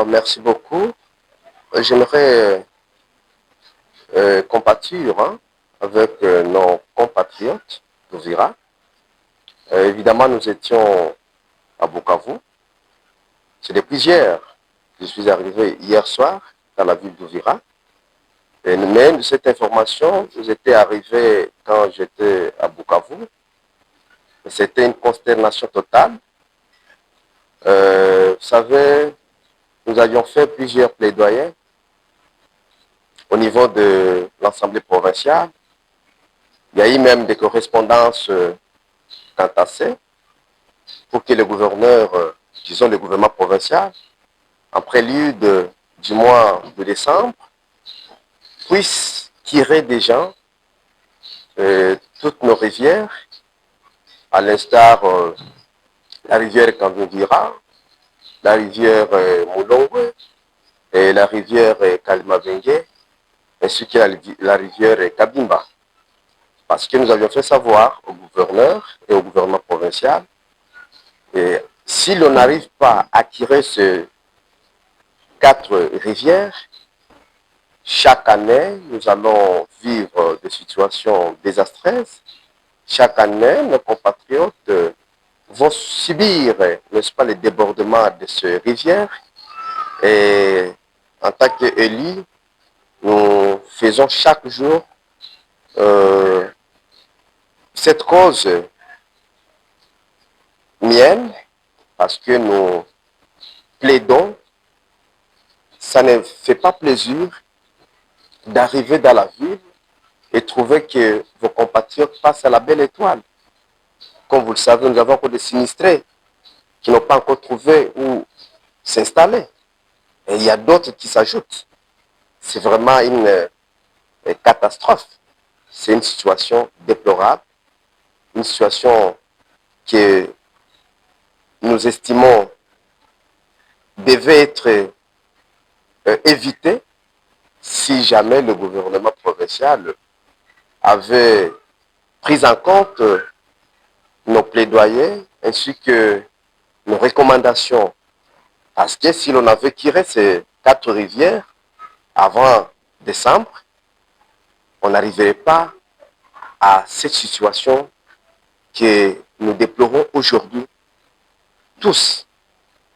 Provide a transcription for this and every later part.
Merci beaucoup. J'aimerais compatir avec nos compatriotes d'Ouvira. Évidemment, nous étions à Bukavu. C'est depuis hier que je suis arrivé hier soir dans la ville d'Ouvira. Mais cette information, j'étais arrivé quand j'étais à Bukavu. C'était une consternation totale. Vous savez, nous avions fait plusieurs plaidoyers au niveau de l'Assemblée provinciale. Il y a eu même des correspondances entassées pour que le gouverneur, disons le gouvernement provincial, en prélude du mois de décembre, puisse tirer des gens toutes nos rivières, à l'instar la rivière Kambundira, la rivière Moulongwe et la rivière Kalimavenge, ainsi que la rivière Kabimba. Parce que nous avions fait savoir au gouverneur et au gouvernement provincial, et si l'on n'arrive pas à tirer ces 4 rivières, chaque année, nous allons vivre des situations désastreuses. Chaque année, nos compatriotes vont subir, n'est-ce pas, les débordements de ces rivières. Et en tant qu'élus, nous faisons chaque jour cette cause mienne parce que nous plaidons. Ça ne fait pas plaisir d'arriver dans la ville et trouver que vos compatriotes passent à la belle étoile. Comme vous le savez, nous avons encore des sinistrés qui n'ont pas encore trouvé où s'installer. Et il y a d'autres qui s'ajoutent. C'est vraiment une catastrophe. C'est une situation déplorable, une situation que nous estimons devait être évitée si jamais le gouvernement provincial avait pris en compte nos plaidoyers ainsi que nos recommandations. Parce que si l'on avait tiré ces 4 rivières avant décembre, on n'arriverait pas à cette situation que nous déplorons aujourd'hui tous.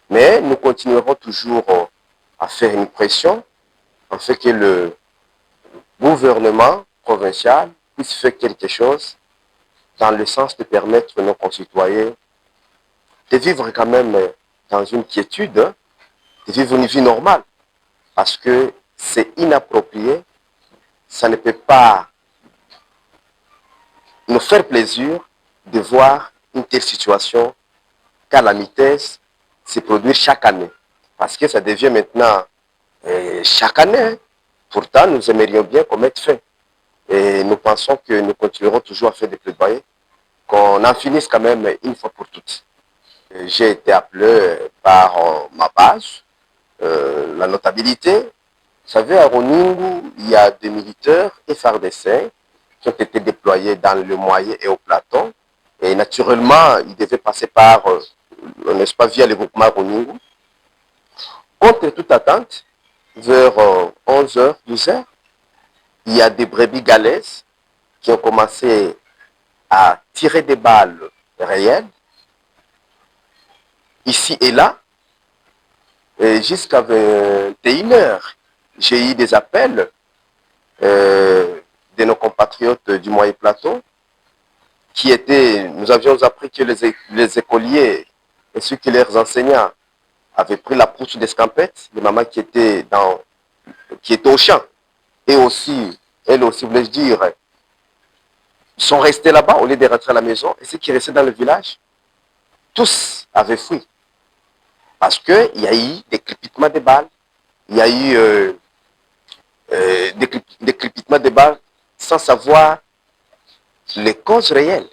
Mais nous continuerons toujours à faire une pression afin que le gouvernement provincial puisse faire quelque chose dans le sens de permettre à nos concitoyens de vivre quand même dans une quiétude, de vivre une vie normale. Parce que c'est inapproprié, ça ne peut pas nous faire plaisir de voir une telle situation calamiteuse se produire chaque année. Parce que ça devient maintenant chaque année. Pourtant, nous aimerions bien qu'on mette fin. Et nous pensons que nous continuerons toujours à faire des plaidoyers, qu'on en finisse quand même une fois pour toutes. J'ai été appelé par ma base, la notabilité. Vous savez, à Roningu, il y a des militaires FARDC qui ont été déployés dans le Moyen et au Plateau. Et naturellement, ils devaient passer par, n'est-ce pas, via le groupement Roningu. Contre toute attente, vers 11h, 12h, il y a des brebis galaises qui ont commencé à tirer des balles réelles, ici et là, et jusqu'à 21h. J'ai eu des appels de nos compatriotes du Moyen Plateau qui étaient, nous avions appris que les écoliers ainsi que leurs enseignants avaient pris la pousse d'escampette, les mamans qui étaient au champ, et aussi, elles aussi, voulais-je dire, sont restés là-bas au lieu de rentrer à la maison, et ceux qui restaient dans le village, tous avaient fui. Parce qu'il y a eu des crépitements de balles, il y a eu des crépitements de balles sans savoir les causes réelles.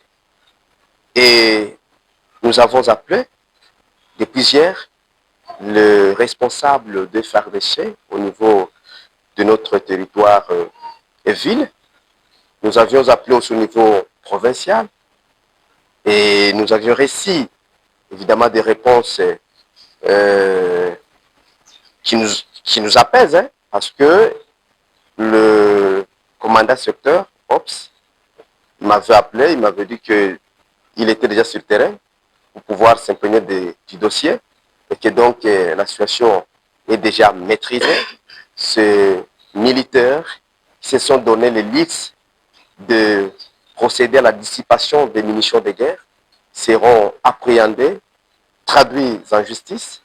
Et nous avons appelé depuis hier le responsable de FARDC au niveau de notre territoire et ville. Nous avions appelé aussi au niveau provincial et nous avions reçu évidemment des réponses qui nous apaise, hein, parce que le commandant secteur, OPS, m'avait appelé, il m'avait dit qu'il était déjà sur le terrain pour pouvoir s'imprégner du dossier et que donc la situation est déjà maîtrisée. Ces militaires qui se sont donné les listes de procéder à la dissipation des munitions de guerre seront appréhendés, traduits en justice,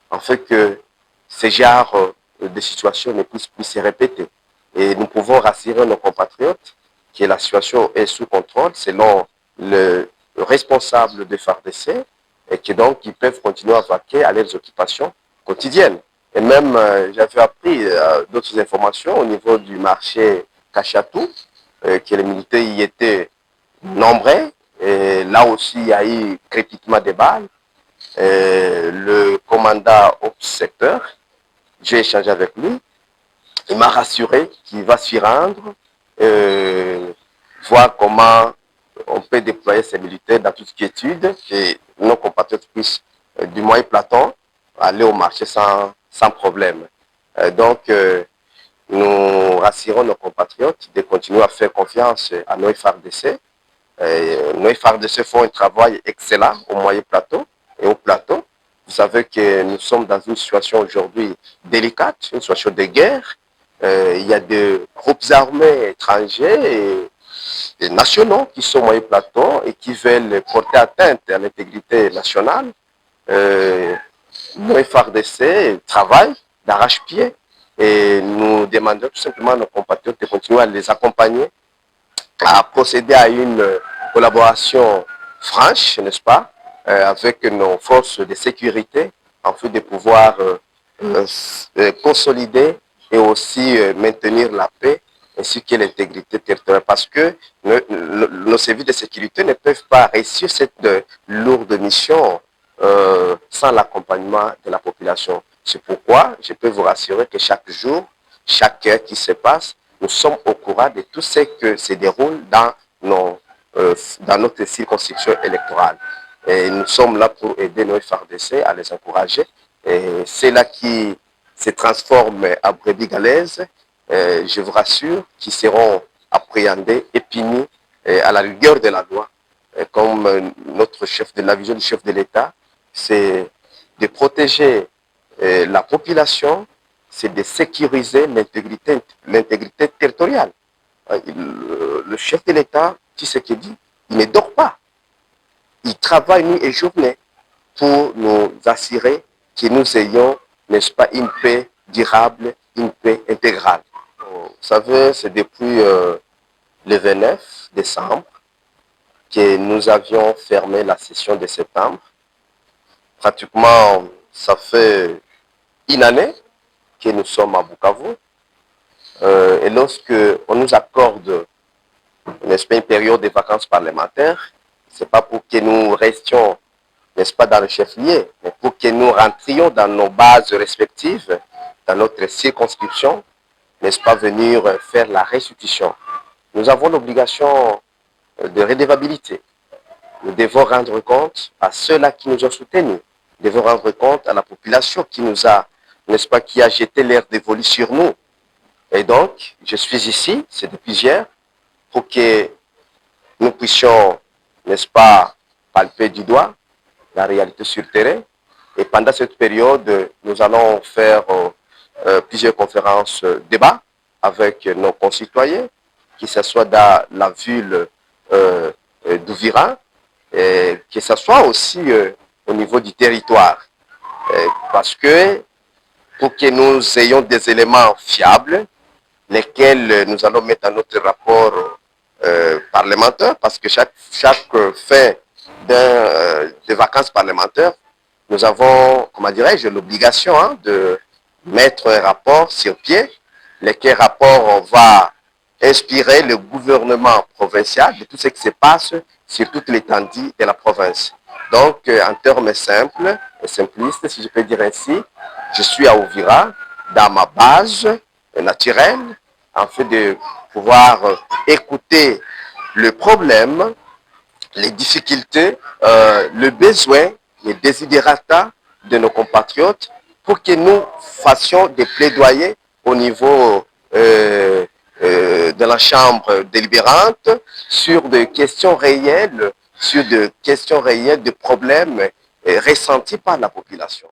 afin que ce genre de situation ne puisse plus se répéter. Et nous pouvons rassurer nos compatriotes que la situation est sous contrôle selon le responsable de FARDC et que donc ils peuvent continuer à vaquer à leurs occupations quotidiennes. Et même, j'avais appris d'autres informations au niveau du marché Cachatou, que les militaires y étaient nombreux. Et là aussi, il y a eu crépitement des balles. Le commandant au secteur, j'ai échangé avec lui. Il m'a rassuré qu'il va s'y rendre, voir comment on peut déployer ces militaires dans toute quiétude, que nos compatriotes puissent, du moyen plateau, aller au marché sans problème. Donc, nous rassurons nos compatriotes de continuer à faire confiance à nos FARDC. Nos FARDC font un travail excellent au moyen plateau et au plateau. Vous savez que nous sommes dans une situation aujourd'hui délicate, une situation de guerre. Il y a des groupes armés étrangers et nationaux qui sont au moyen plateau et qui veulent porter atteinte à l'intégrité nationale. Nos FARDC travaillent d'arrache-pied et nous demandons tout simplement à nos compatriotes de continuer à les accompagner, à procéder à une collaboration franche, n'est-ce pas, avec nos forces de sécurité, afin de pouvoir consolider et aussi maintenir la paix ainsi que l'intégrité territoriale. Parce que nos services de sécurité ne peuvent pas réussir cette lourde mission sans l'accompagnement de la population. C'est pourquoi je peux vous rassurer que chaque jour, chaque heure qui se passe, nous sommes au courant de tout ce qui se déroule dans notre circonscription électorale. Et nous sommes là pour aider nos FARDC, à les encourager. Et c'est là qui se transforment en brebis galaises, je vous rassure, qui seront appréhendés et punis à la rigueur de la loi. Comme notre chef de la vision du chef de l'État, c'est de protéger la population, c'est de sécuriser l'intégrité territoriale. Le chef de l'État, tu sais ce qu'il dit, il ne dort pas. Il travaille nuit et journée pour nous assurer que nous ayons, n'est-ce pas, une paix durable, une paix intégrale. Vous savez, c'est depuis le 29 décembre que nous avions fermé la session de septembre. Pratiquement, ça fait une année que nous sommes à Bukavu. Et lorsque on nous accorde, n'est-ce pas, une période de vacances parlementaires, ce n'est pas pour que nous restions, n'est-ce pas, dans le chef-lieu, mais pour que nous rentrions dans nos bases respectives, dans notre circonscription, n'est-ce pas, venir faire la restitution. Nous avons l'obligation de redevabilité. Nous devons rendre compte à ceux-là qui nous ont soutenus. Nous devons rendre compte à la population qui nous a, n'est-ce pas, qui a jeté l'air dévolu sur nous. Et donc, je suis ici, c'est depuis hier, pour que nous puissions, n'est-ce pas, palper du doigt la réalité sur le terrain. Et pendant cette période, nous allons faire plusieurs conférences débats avec nos concitoyens, que ce soit dans la ville d'Ouvira, que ce soit aussi au niveau du territoire. Parce que pour que nous ayons des éléments fiables, lesquels nous allons mettre dans notre rapport parlementaire, parce que chaque fin de vacances parlementaires, nous avons, comment dirais-je, l'obligation de mettre un rapport sur pied, lequel rapport va inspirer le gouvernement provincial de tout ce qui se passe sur toute l'étendue de la province. Donc, en termes simples et simplistes, si je peux dire ainsi, je suis à Ouvira, dans ma base naturelle, afin de pouvoir écouter le problème, les difficultés, le besoin, les desiderata de nos compatriotes pour que nous fassions des plaidoyers au niveau de la Chambre délibérante sur des questions réelles, de problèmes ressentis par la population.